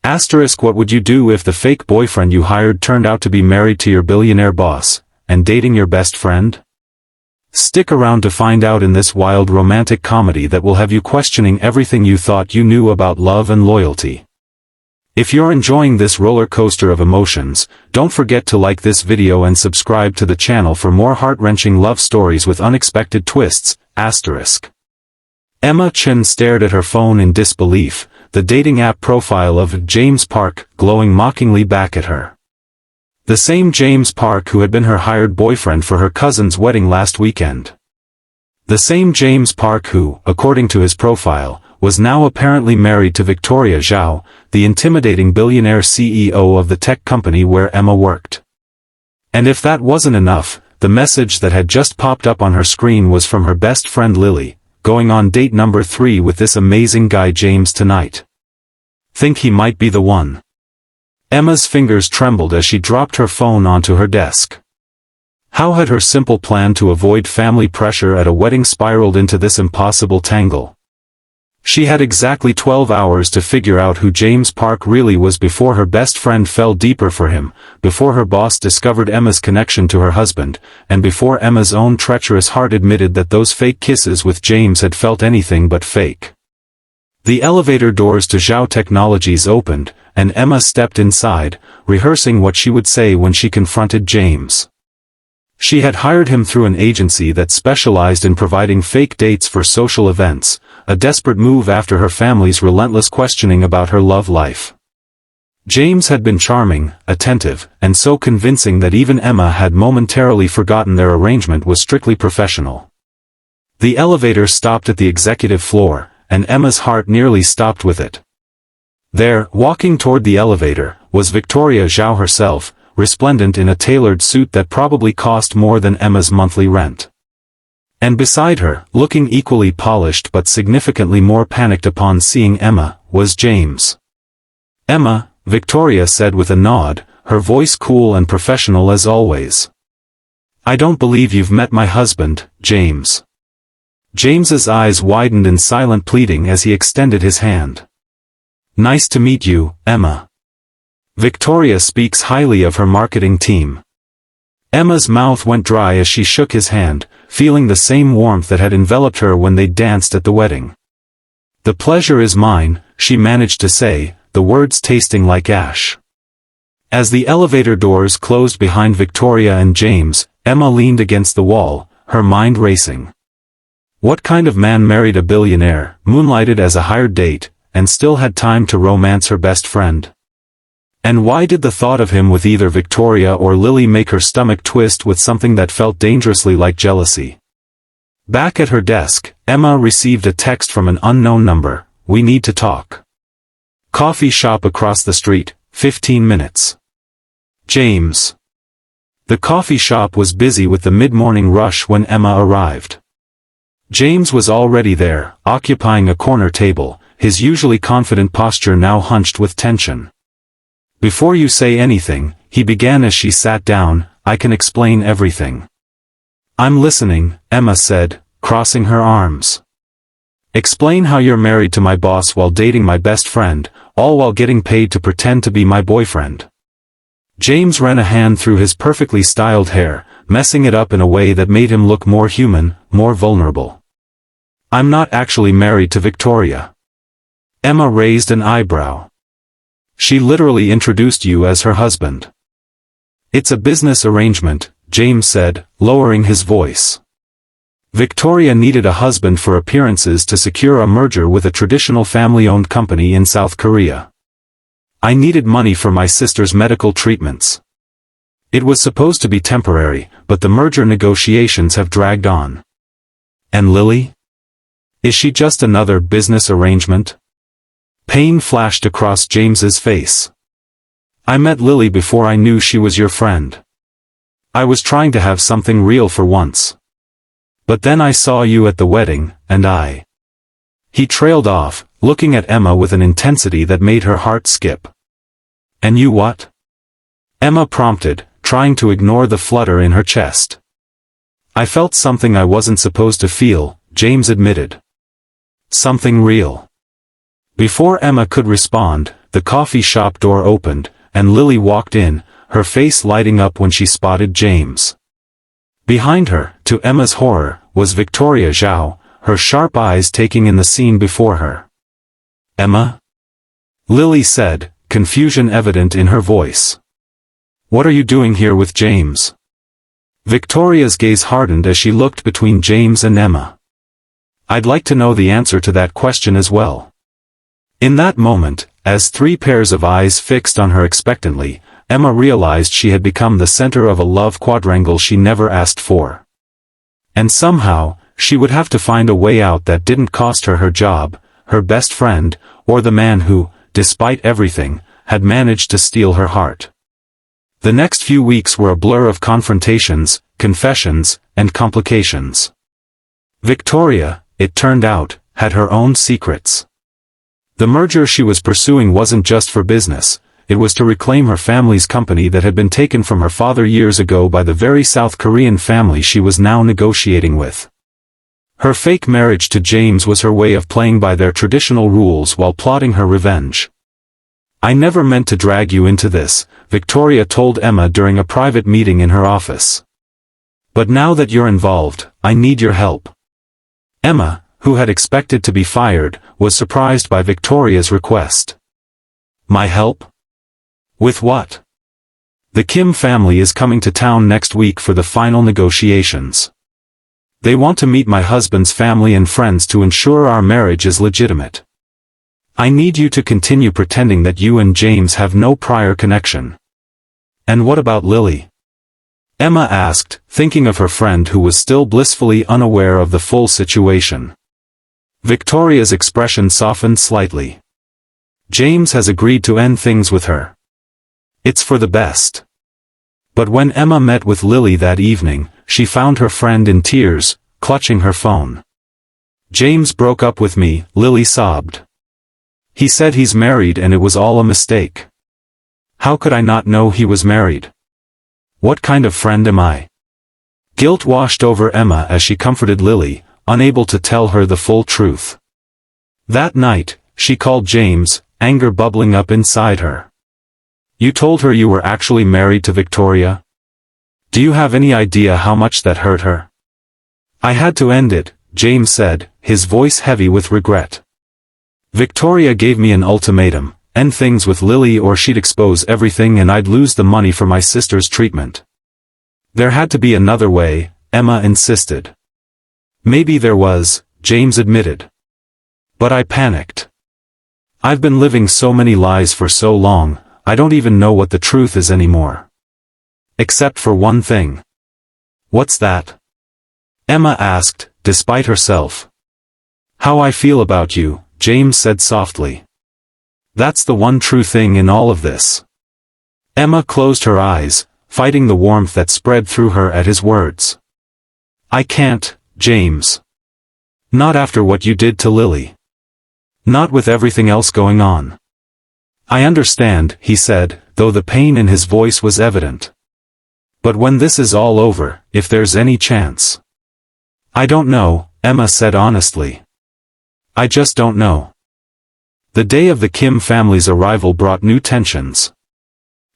What would you do if the fake boyfriend you hired turned out to be married to your billionaire boss, and dating your best friend? Stick around to find out in this wild romantic comedy that will have you questioning everything you thought you knew about love and loyalty. If you're enjoying this roller coaster of emotions, don't forget to like this video and subscribe to the channel for more heart-wrenching love stories with unexpected twists. Emma Chen stared at her phone in disbelief, the dating app profile of James Park glowing mockingly back at her. The same James Park who had been her hired boyfriend for her cousin's wedding last weekend. The same James Park who, according to his profile, was now apparently married to Victoria Zhao, the intimidating billionaire CEO of the tech company where Emma worked. And if that wasn't enough, the message that had just popped up on her screen was from her best friend Lily, going on date number 3 with this amazing guy James tonight. Think he might be the one? Emma's fingers trembled as she dropped her phone onto her desk. How had her simple plan to avoid family pressure at a wedding spiraled into this impossible tangle? She had exactly 12 hours to figure out who James Park really was before her best friend fell deeper for him, before her boss discovered Emma's connection to her husband, and before Emma's own treacherous heart admitted that those fake kisses with James had felt anything but fake. The elevator doors to Zhao Technologies opened, and Emma stepped inside, rehearsing what she would say when she confronted James. She had hired him through an agency that specialized in providing fake dates for social events, a desperate move after her family's relentless questioning about her love life. James had been charming, attentive, and so convincing that even Emma had momentarily forgotten their arrangement was strictly professional. The elevator stopped at the executive floor, and Emma's heart nearly stopped with it. There, walking toward the elevator, was Victoria Zhao herself, resplendent in a tailored suit that probably cost more than Emma's monthly rent. And beside her, looking equally polished but significantly more panicked upon seeing Emma, was James. "Emma," Victoria said with a nod, her voice cool and professional as always. "I don't believe you've met my husband, James." James's eyes widened in silent pleading as he extended his hand. "Nice to meet you, Emma." Victoria speaks highly of her marketing team. Emma's mouth went dry as she shook his hand, feeling the same warmth that had enveloped her when they danced at the wedding. "The pleasure is mine," she managed to say, the words tasting like ash. As the elevator doors closed behind Victoria and James, Emma leaned against the wall, her mind racing. What kind of man married a billionaire, moonlighted as a hired date, and still had time to romance her best friend? And why did the thought of him with either Victoria or Lily make her stomach twist with something that felt dangerously like jealousy? Back at her desk, Emma received a text from an unknown number. "We need to talk. Coffee shop across the street, 15 minutes. James." The coffee shop was busy with the mid-morning rush when Emma arrived. James was already there, occupying a corner table, his usually confident posture now hunched with tension. "Before you say anything," he began as she sat down, "I can explain everything." "I'm listening," Emma said, crossing her arms. "Explain how you're married to my boss while dating my best friend, all while getting paid to pretend to be my boyfriend." James ran a hand through his perfectly styled hair, messing it up in a way that made him look more human, more vulnerable. "I'm not actually married to Victoria." Emma raised an eyebrow. "She literally introduced you as her husband." "It's a business arrangement," James said, lowering his voice. "Victoria needed a husband for appearances to secure a merger with a traditional family-owned company in South Korea. I needed money for my sister's medical treatments. It was supposed to be temporary, but the merger negotiations have dragged on." "And Lily? Is she just another business arrangement?" Pain flashed across James's face. "I met Lily before I knew she was your friend. I was trying to have something real for once. But then I saw you at the wedding, and I..." He trailed off, looking at Emma with an intensity that made her heart skip. "And you what?" Emma prompted, trying to ignore the flutter in her chest. "I felt something I wasn't supposed to feel," James admitted. "Something real." Before Emma could respond, the coffee shop door opened, and Lily walked in, her face lighting up when she spotted James. Behind her, to Emma's horror, was Victoria Zhao, her sharp eyes taking in the scene before her. "Emma?" Lily said, confusion evident in her voice. "What are you doing here with James?" Victoria's gaze hardened as she looked between James and Emma. "I'd like to know the answer to that question as well." In that moment, as three pairs of eyes fixed on her expectantly, Emma realized she had become the center of a love quadrangle she never asked for. And somehow, she would have to find a way out that didn't cost her her job, her best friend, or the man who, despite everything, had managed to steal her heart. The next few weeks were a blur of confrontations, confessions, and complications. Victoria, it turned out, had her own secrets. The merger she was pursuing wasn't just for business, it was to reclaim her family's company that had been taken from her father years ago by the very South Korean family she was now negotiating with. Her fake marriage to James was her way of playing by their traditional rules while plotting her revenge. "I never meant to drag you into this," Victoria told Emma during a private meeting in her office. "But now that you're involved, I need your help." Emma, who had expected to be fired, was surprised by Victoria's request. "My help? With what?" "The Kim family is coming to town next week for the final negotiations. They want to meet my husband's family and friends to ensure our marriage is legitimate. I need you to continue pretending that you and James have no prior connection." "And what about Lily?" Emma asked, thinking of her friend who was still blissfully unaware of the full situation. Victoria's expression softened slightly. "James has agreed to end things with her. It's for the best." But when Emma met with Lily that evening, she found her friend in tears, clutching her phone. "James broke up with me," Lily sobbed. "He said he's married and it was all a mistake. How could I not know he was married? What kind of friend am I?" Guilt washed over Emma as she comforted Lily, unable to tell her the full truth. That night, she called James, anger bubbling up inside her. "You told her you were actually married to Victoria? Do you have any idea how much that hurt her?" "I had to end it," James said, his voice heavy with regret. "Victoria gave me an ultimatum, end things with Lily or she'd expose everything and I'd lose the money for my sister's treatment. There had to be another way," Emma insisted. "Maybe there was," James admitted. "But I panicked. I've been living so many lies for so long, I don't even know what the truth is anymore. Except for one thing." "What's that?" Emma asked, despite herself. "How I feel about you," James said softly. "That's the one true thing in all of this." Emma closed her eyes, fighting the warmth that spread through her at his words. "I can't, James. Not after what you did to Lily. Not with everything else going on." "I understand," he said, though the pain in his voice was evident. "But when this is all over, if there's any chance." "I don't know," Emma said honestly. "I just don't know." The day of the Kim family's arrival brought new tensions.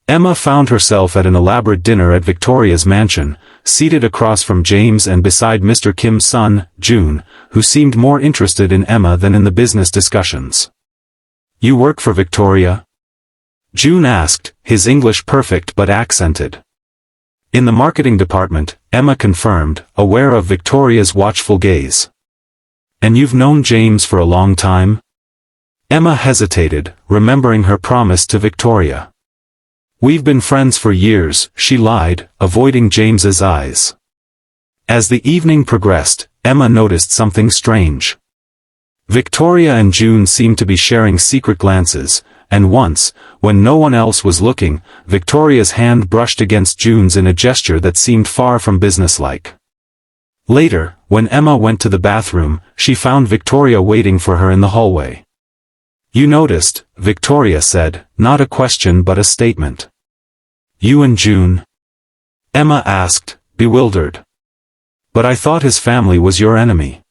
Emma found herself at an elaborate dinner at Victoria's mansion, seated across from James and beside Mr. Kim's son, June, who seemed more interested in Emma than in the business discussions. "You work for Victoria?" June asked, his English perfect but accented. "In the marketing department," Emma confirmed, aware of Victoria's watchful gaze. "And you've known James for a long time?" Emma hesitated, remembering her promise to Victoria. "We've been friends for years," she lied, avoiding James's eyes. As the evening progressed, Emma noticed something strange. Victoria and June seemed to be sharing secret glances, and once, when no one else was looking, Victoria's hand brushed against June's in a gesture that seemed far from businesslike. Later, when Emma went to the bathroom, she found Victoria waiting for her in the hallway. "You noticed," Victoria said, not a question but a statement. "You and June?" Emma asked, bewildered. "But I thought his family was your enemy."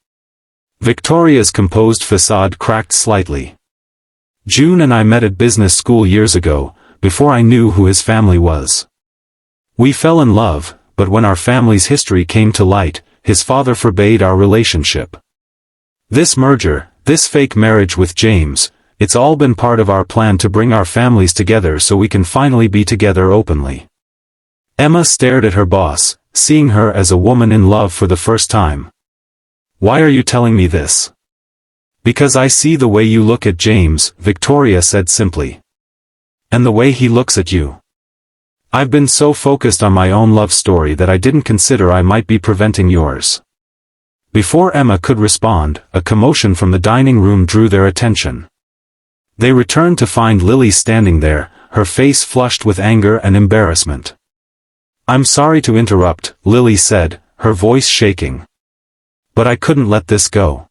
Victoria's composed facade cracked slightly. June and I met at business school years ago, before I knew who his family was. We fell in love, but when our family's history came to light, his father forbade our relationship. This merger, this fake marriage with James, it's all been part of our plan to bring our families together so we can finally be together openly. Emma stared at her boss, seeing her as a woman in love for the first time. Why are you telling me this? Because I see the way you look at James, Victoria said simply. And the way he looks at you. I've been so focused on my own love story that I didn't consider I might be preventing yours. Before Emma could respond, a commotion from the dining room drew their attention. They returned to find Lily standing there, her face flushed with anger and embarrassment. I'm sorry to interrupt, Lily said, her voice shaking. But I couldn't let this go.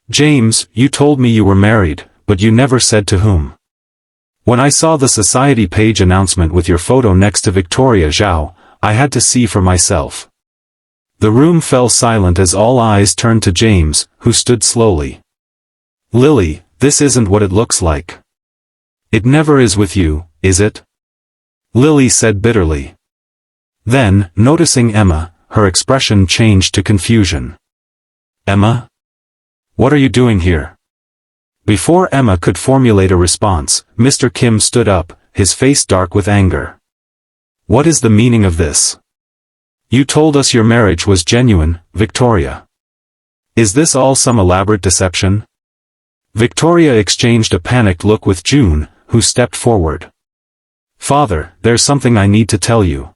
James, you told me you were married, but you never said to whom. When I saw the society page announcement with your photo next to Victoria Zhao, I had to see for myself. The room fell silent as all eyes turned to James, who stood slowly. Lily, this isn't what it looks like. It never is with you, is it? Lily said bitterly. Then, noticing Emma, her expression changed to confusion. Emma? What are you doing here? Before Emma could formulate a response, Mr. Kim stood up, his face dark with anger. What is the meaning of this? You told us your marriage was genuine, Victoria. Is this all some elaborate deception? Victoria exchanged a panicked look with June, who stepped forward. Father, there's something I need to tell you.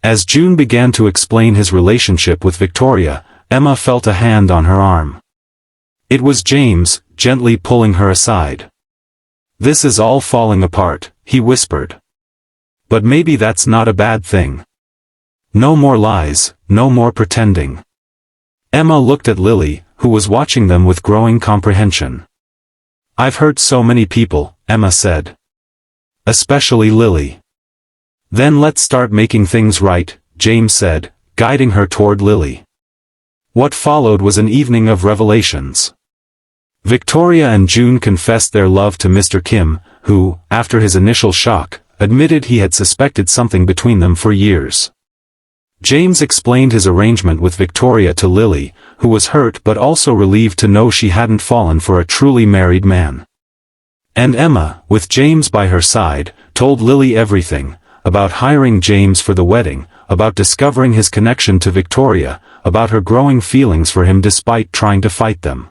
As June began to explain his relationship with Victoria, Emma felt a hand on her arm. It was James, gently pulling her aside. This is all falling apart, he whispered. But maybe that's not a bad thing. No more lies, no more pretending. Emma looked at Lily, who was watching them with growing comprehension. I've hurt so many people, Emma said. Especially Lily. Then let's start making things right, James said, guiding her toward Lily. What followed was an evening of revelations. Victoria and June confessed their love to Mr. Kim, who, after his initial shock, admitted he had suspected something between them for years. James explained his arrangement with Victoria to Lily, who was hurt but also relieved to know she hadn't fallen for a truly married man. And Emma, with James by her side, told Lily everything, about hiring James for the wedding, about discovering his connection to Victoria, about her growing feelings for him despite trying to fight them.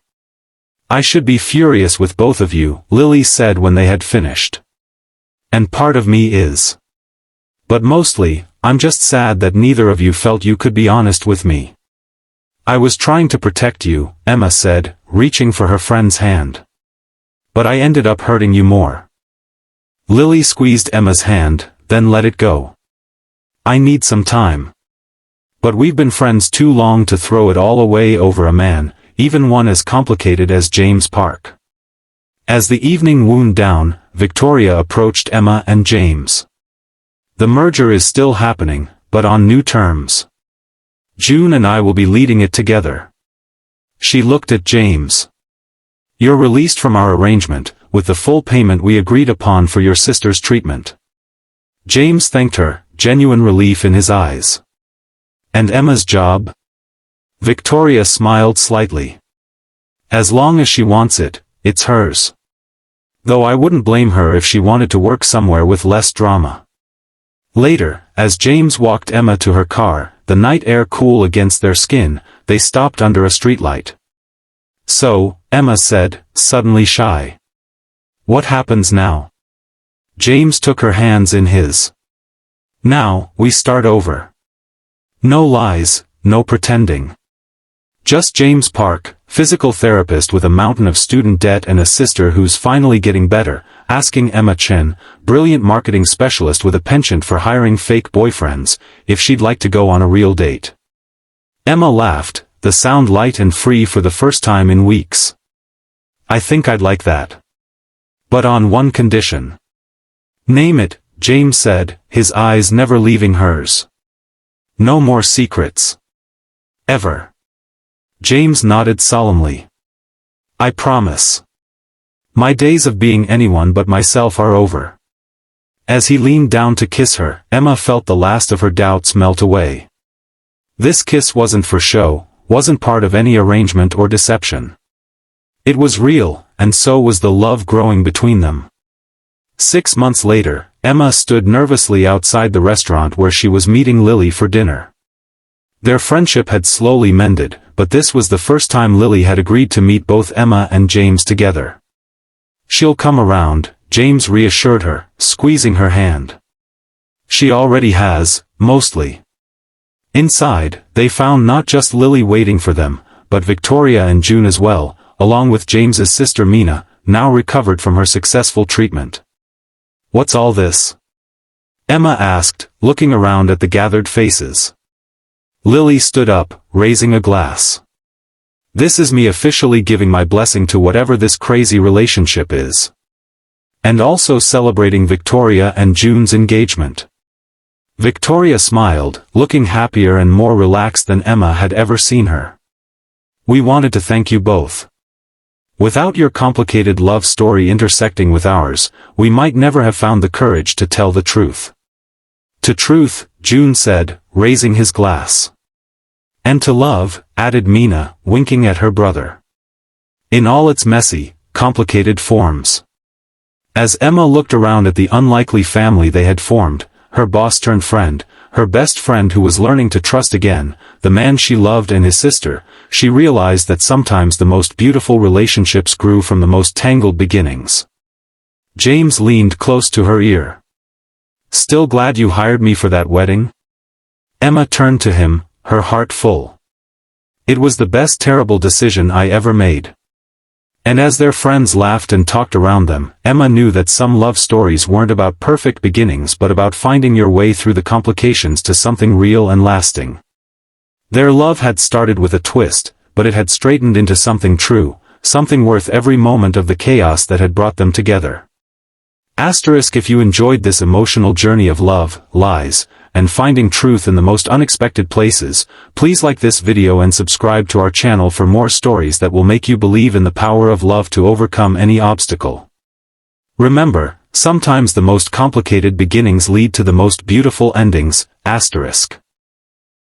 I should be furious with both of you, Lily said when they had finished. And part of me is. But mostly, I'm just sad that neither of you felt you could be honest with me. I was trying to protect you, Emma said, reaching for her friend's hand. But I ended up hurting you more. Lily squeezed Emma's hand, then let it go. I need some time. But we've been friends too long to throw it all away over a man, even one as complicated as James Park. As the evening wound down, Victoria approached Emma and James. The merger is still happening, but on new terms. June and I will be leading it together. She looked at James. You're released from our arrangement, with the full payment we agreed upon for your sister's treatment. James thanked her, genuine relief in his eyes. And Emma's job? Victoria smiled slightly. As long as she wants it, it's hers. Though I wouldn't blame her if she wanted to work somewhere with less drama. Later, as James walked Emma to her car, the night air cool against their skin, they stopped under a streetlight. So, Emma said, suddenly shy. What happens now? James took her hands in his. Now, we start over. No lies, no pretending. Just James Park, physical therapist with a mountain of student debt and a sister who's finally getting better, asking Emma Chen, brilliant marketing specialist with a penchant for hiring fake boyfriends, if she'd like to go on a real date. Emma laughed, the sound light and free for the first time in weeks. I think I'd like that. But on one condition. Name it, James said, his eyes never leaving hers. No more secrets. Ever. James nodded solemnly. I promise. My days of being anyone but myself are over." As he leaned down to kiss her, Emma felt the last of her doubts melt away. This kiss wasn't for show, wasn't part of any arrangement or deception. It was real, and so was the love growing between them. 6 months later, Emma stood nervously outside the restaurant where she was meeting Lily for dinner. Their friendship had slowly mended, but this was the first time Lily had agreed to meet both Emma and James together. "She'll come around," James reassured her, squeezing her hand. "She already has, mostly." Inside, they found not just Lily waiting for them, but Victoria and June as well, along with James's sister Mina, now recovered from her successful treatment. "What's all this?" Emma asked, looking around at the gathered faces. Lily stood up, raising a glass. "This is me officially giving my blessing to whatever this crazy relationship is. And also celebrating Victoria and June's engagement." Victoria smiled, looking happier and more relaxed than Emma had ever seen her. "We wanted to thank you both. Without your complicated love story intersecting with ours, we might never have found the courage to tell the truth." "To truth," June said, raising his glass. "And to love," added Mina, winking at her brother. "In all its messy, complicated forms." As Emma looked around at the unlikely family they had formed, her boss-turned-friend, her best friend who was learning to trust again, the man she loved and his sister, she realized that sometimes the most beautiful relationships grew from the most tangled beginnings. James leaned close to her ear. "Still glad you hired me for that wedding?" Emma turned to him, her heart full. "It was the best terrible decision I ever made." And as their friends laughed and talked around them, Emma knew that some love stories weren't about perfect beginnings but about finding your way through the complications to something real and lasting. Their love had started with a twist, but it had straightened into something true, something worth every moment of the chaos that had brought them together. If you enjoyed this emotional journey of love, lies, and finding truth in the most unexpected places, please like this video and subscribe to our channel for more stories that will make you believe in the power of love to overcome any obstacle. Remember, sometimes the most complicated beginnings lead to the most beautiful endings.